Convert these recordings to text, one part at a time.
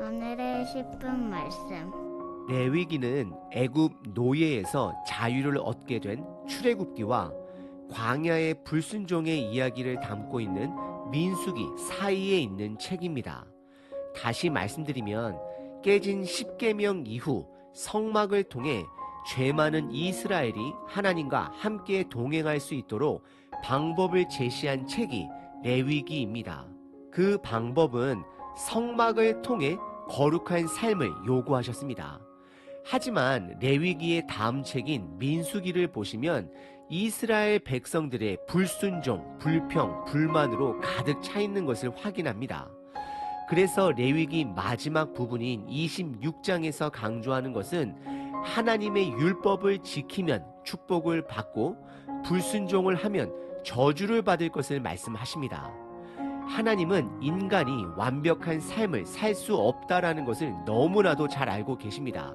오늘의 10분 말씀. 레위기는 애굽 노예에서 자유를 얻게 된 출애굽기와 광야의 불순종의 이야기를 담고 있는 민수기 사이에 있는 책입니다. 다시 말씀드리면 깨진 십계명 이후 성막을 통해 죄 많은 이스라엘이 하나님과 함께 동행할 수 있도록 방법을 제시한 책이 레위기입니다. 그 방법은 성막을 통해 거룩한 삶을 요구하셨습니다. 하지만 레위기의 다음 책인 민수기를 보시면 이스라엘 백성들의 불순종, 불평, 불만으로 가득 차 있는 것을 확인합니다. 그래서 레위기 마지막 부분인 26장에서 강조하는 것은 하나님의 율법을 지키면 축복을 받고 불순종을 하면 저주를 받을 것을 말씀하십니다. 하나님은 인간이 완벽한 삶을 살 수 없다라는 것을 너무나도 잘 알고 계십니다.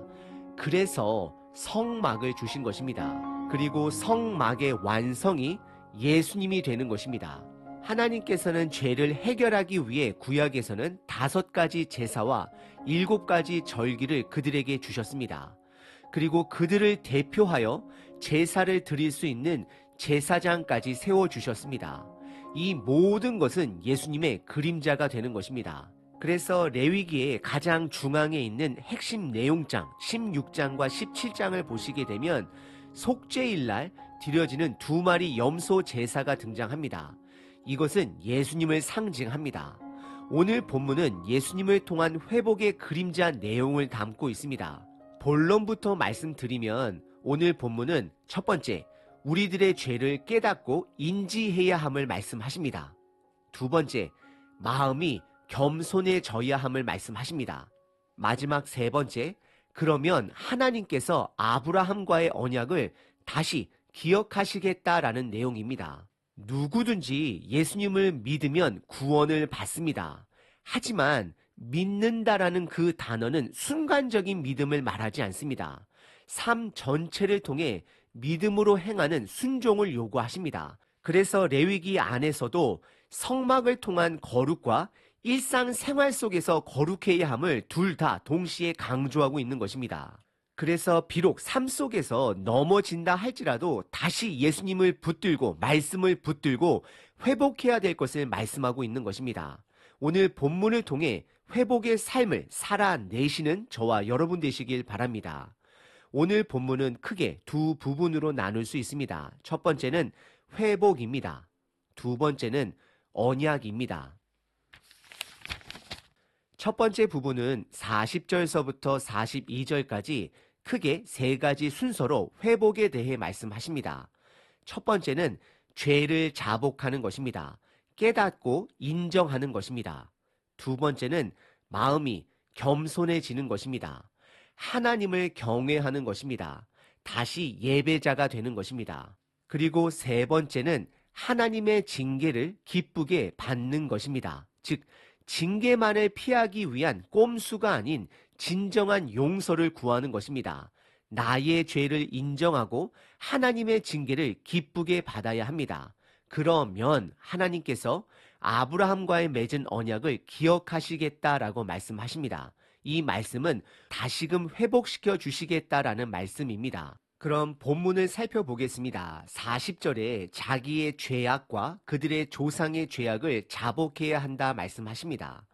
그래서 성막을 주신 것입니다. 그리고 성막의 완성이 예수님이 되는 것입니다. 하나님께서는 죄를 해결하기 위해 구약에서는 5가지 제사와 7가지 절기를 그들에게 주셨습니다. 그리고 그들을 대표하여 제사를 드릴 수 있는 제사장까지 세워주셨습니다. 이 모든 것은 예수님의 그림자가 되는 것입니다. 그래서 레위기의 가장 중앙에 있는 핵심 내용장 16장과 17장을 보시게 되면 속죄일날 드려지는 2마리 염소 제사가 등장합니다. 이것은 예수님을 상징합니다. 오늘 본문은 예수님을 통한 회복의 그림자 내용을 담고 있습니다. 본론부터 말씀드리면 오늘 본문은 첫 번째, 우리들의 죄를 깨닫고 인지해야 함을 말씀하십니다. 두 번째, 마음이 겸손해져야 함을 말씀하십니다. 마지막 세 번째, 그러면 하나님께서 아브라함과의 언약을 다시 기억하시겠다라는 내용입니다. 누구든지 예수님을 믿으면 구원을 받습니다. 하지만 믿는다라는 그 단어는 순간적인 믿음을 말하지 않습니다. 삶 전체를 통해 믿음으로 행하는 순종을 요구하십니다. 그래서 레위기 안에서도 성막을 통한 거룩과 일상생활 속에서 거룩해야 함을 둘 다 동시에 강조하고 있는 것입니다. 그래서 비록 삶 속에서 넘어진다 할지라도 다시 예수님을 붙들고 말씀을 붙들고 회복해야 될 것을 말씀하고 있는 것입니다. 오늘 본문을 통해 회복의 삶을 살아내시는 저와 여러분 되시길 바랍니다. 오늘 본문은 크게 두 부분으로 나눌 수 있습니다. 첫 번째는 회복입니다. 두 번째는 언약입니다. 첫 번째 부분은 40절서부터 42절까지 크게 3가지 순서로 회복에 대해 말씀하십니다. 첫 번째는 죄를 자복하는 것입니다. 깨닫고 인정하는 것입니다. 두 번째는 마음이 겸손해지는 것입니다. 하나님을 경외하는 것입니다. 다시 예배자가 되는 것입니다. 그리고 세 번째는 하나님의 징계를 기쁘게 받는 것입니다. 즉, 징계만을 피하기 위한 꼼수가 아닌 진정한 용서를 구하는 것입니다. 나의 죄를 인정하고 하나님의 징계를 기쁘게 받아야 합니다. 그러면 하나님께서 아브라함과의 맺은 언약을 기억하시겠다라고 말씀하십니다. 이 말씀은 다시금 회복시켜 주시겠다라는 말씀입니다. 그럼 본문을 살펴보겠습니다. 40절에 자기의 죄악과 그들의 조상의 죄악을 자복해야 한다 말씀하십니다.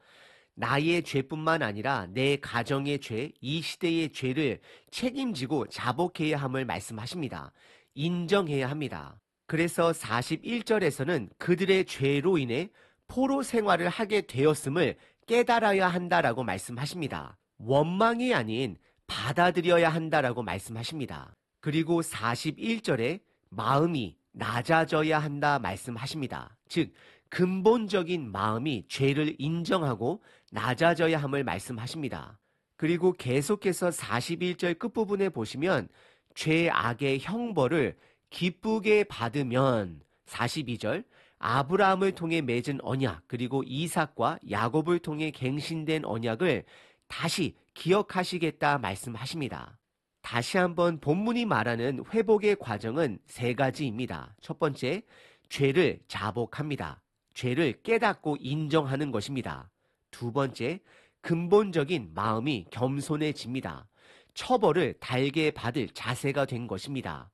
나의 죄뿐만 아니라 내 가정의 죄, 이 시대의 죄를 책임지고 자복해야 함을 말씀하십니다. 인정해야 합니다. 그래서 41절에서는 그들의 죄로 인해 포로 생활을 하게 되었음을 깨달아야 한다라고 말씀하십니다. 원망이 아닌 받아들여야 한다라고 말씀하십니다. 그리고 41절에 마음이 낮아져야 한다 말씀하십니다. 즉, 근본적인 마음이 죄를 인정하고 낮아져야 함을 말씀하십니다. 그리고 계속해서 41절 끝부분에 보시면 죄악의 형벌을 기쁘게 받으면 42절 아브라함을 통해 맺은 언약 그리고 이삭과 야곱을 통해 갱신된 언약을 다시 기억하시겠다 말씀하십니다. 다시 한번 본문이 말하는 회복의 과정은 3가지입니다. 첫 번째, 죄를 자복합니다. 죄를 깨닫고 인정하는 것입니다. 두 번째, 근본적인 마음이 겸손해집니다. 처벌을 달게 받을 자세가 된 것입니다.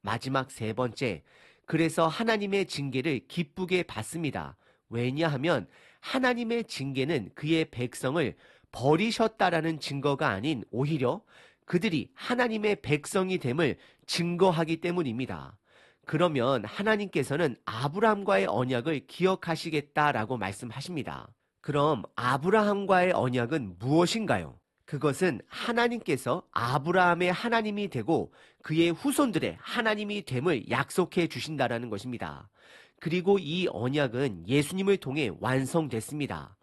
마지막 세 번째, 그래서 하나님의 징계를 기쁘게 받습니다. 왜냐하면 하나님의 징계는 그의 백성을 버리셨다라는 증거가 아닌 오히려 그들이 하나님의 백성이 됨을 증거하기 때문입니다. 그러면 하나님께서는 아브라함과의 언약을 기억하시겠다라고 말씀하십니다. 그럼 아브라함과의 언약은 무엇인가요? 그것은 하나님께서 아브라함의 하나님이 되고 그의 후손들의 하나님이 됨을 약속해 주신다라는 것입니다. 그리고 이 언약은 예수님을 통해 완성됐습니다.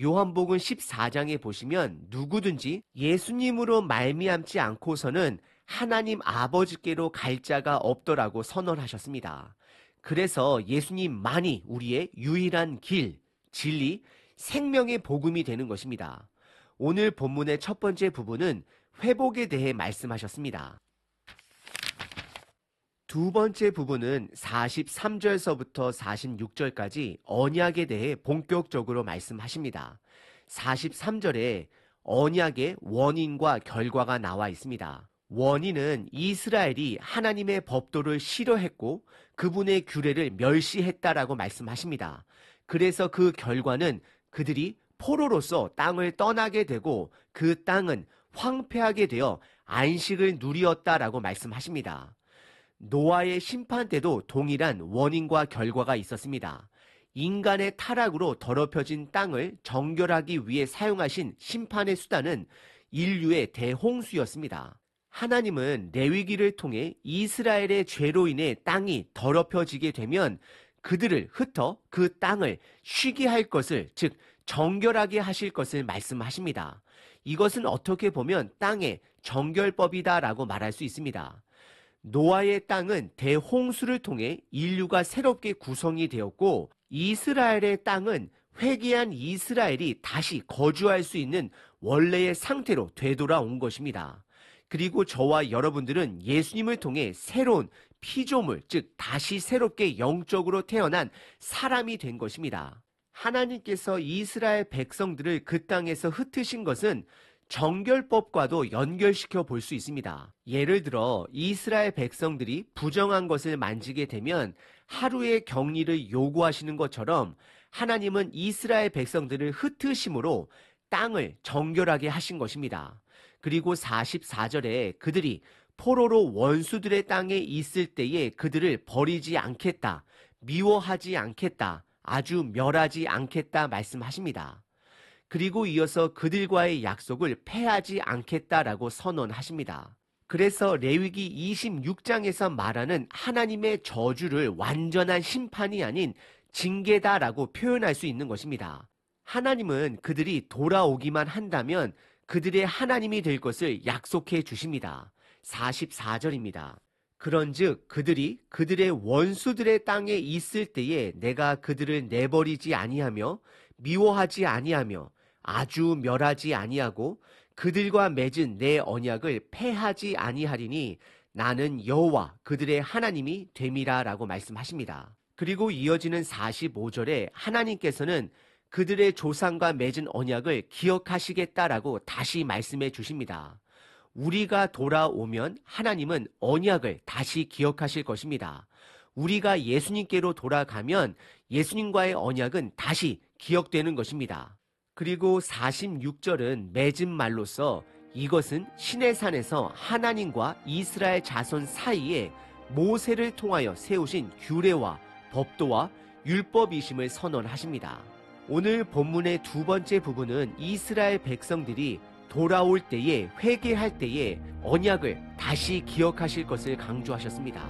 요한복음 14장에 보시면 누구든지 예수님으로 말미암지 않고서는 하나님 아버지께로 갈 자가 없더라고 선언하셨습니다. 그래서 예수님만이 우리의 유일한 길, 진리, 생명의 복음이 되는 것입니다. 오늘 본문의 첫 번째 부분은 회복에 대해 말씀하셨습니다. 두 번째 부분은 43절서부터 46절까지 언약에 대해 본격적으로 말씀하십니다. 43절에 언약의 원인과 결과가 나와 있습니다. 원인은 이스라엘이 하나님의 법도를 싫어했고 그분의 규례를 멸시했다라고 말씀하십니다. 그래서 그 결과는 그들이 포로로서 땅을 떠나게 되고 그 땅은 황폐하게 되어 안식을 누리었다라고 말씀하십니다. 노아의 심판 때도 동일한 원인과 결과가 있었습니다. 인간의 타락으로 더럽혀진 땅을 정결하기 위해 사용하신 심판의 수단은 인류의 대홍수였습니다. 하나님은 레위기를 통해 이스라엘의 죄로 인해 땅이 더럽혀지게 되면 그들을 흩어 그 땅을 쉬게 할 것을, 즉 정결하게 하실 것을 말씀하십니다. 이것은 어떻게 보면 땅의 정결법이다라고 말할 수 있습니다. 노아의 땅은 대홍수를 통해 인류가 새롭게 구성이 되었고 이스라엘의 땅은 회개한 이스라엘이 다시 거주할 수 있는 원래의 상태로 되돌아온 것입니다. 그리고 저와 여러분들은 예수님을 통해 새로운 피조물, 즉 다시 새롭게 영적으로 태어난 사람이 된 것입니다. 하나님께서 이스라엘 백성들을 그 땅에서 흩으신 것은 정결법과도 연결시켜 볼 수 있습니다. 예를 들어 이스라엘 백성들이 부정한 것을 만지게 되면 하루의 격리를 요구하시는 것처럼 하나님은 이스라엘 백성들을 흩으심으로 땅을 정결하게 하신 것입니다. 그리고 44절에 그들이 포로로 원수들의 땅에 있을 때에 그들을 버리지 않겠다, 미워하지 않겠다, 아주 멸하지 않겠다 말씀하십니다. 그리고 이어서 그들과의 약속을 폐하지 않겠다라고 선언하십니다. 그래서 레위기 26장에서 말하는 하나님의 저주를 완전한 심판이 아닌 징계다라고 표현할 수 있는 것입니다. 하나님은 그들이 돌아오기만 한다면 그들의 하나님이 될 것을 약속해 주십니다. 44절입니다. 그런즉 그들이 그들의 원수들의 땅에 있을 때에 내가 그들을 내버리지 아니하며 미워하지 아니하며 아주 멸하지 아니하고 그들과 맺은 내 언약을 폐하지 아니하리니 나는 여호와 그들의 하나님이 됨이라라고 말씀하십니다. 그리고 이어지는 45절에 하나님께서는 그들의 조상과 맺은 언약을 기억하시겠다라고 다시 말씀해 주십니다. 우리가 돌아오면 하나님은 언약을 다시 기억하실 것입니다. 우리가 예수님께로 돌아가면 예수님과의 언약은 다시 기억되는 것입니다. 그리고 46절은 맺은 말로서 이것은 시내산에서 하나님과 이스라엘 자손 사이에 모세를 통하여 세우신 규례와 법도와 율법이심을 선언하십니다. 오늘 본문의 두 번째 부분은 이스라엘 백성들이 돌아올 때에 회개할 때에 언약을 다시 기억하실 것을 강조하셨습니다.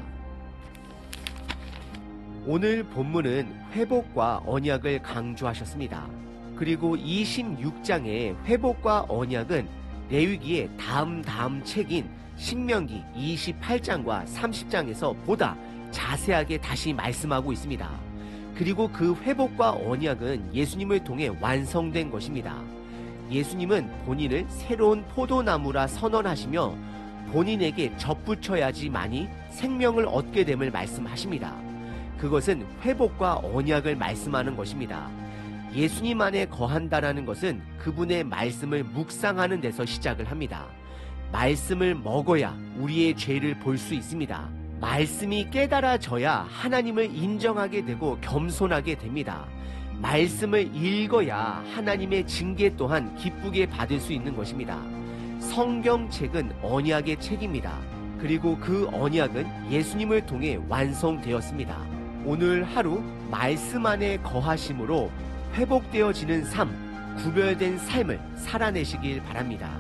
오늘 본문은 회복과 언약을 강조하셨습니다. 그리고 26장의 회복과 언약은 레위기의 다음 책인 신명기 28장과 30장에서 보다 자세하게 다시 말씀하고 있습니다. 그리고 그 회복과 언약은 예수님을 통해 완성된 것입니다. 예수님은 본인을 새로운 포도나무라 선언하시며 본인에게 접붙여야지만이 생명을 얻게 됨을 말씀하십니다. 그것은 회복과 언약을 말씀하는 것입니다. 예수님 안에 거한다라는 것은 그분의 말씀을 묵상하는 데서 시작을 합니다. 말씀을 먹어야 우리의 죄를 볼 수 있습니다. 말씀이 깨달아져야 하나님을 인정하게 되고 겸손하게 됩니다. 말씀을 읽어야 하나님의 징계 또한 기쁘게 받을 수 있는 것입니다. 성경책은 언약의 책입니다. 그리고 그 언약은 예수님을 통해 완성되었습니다. 오늘 하루 말씀 안에 거하심으로 회복되어지는 삶, 구별된 삶을 살아내시길 바랍니다.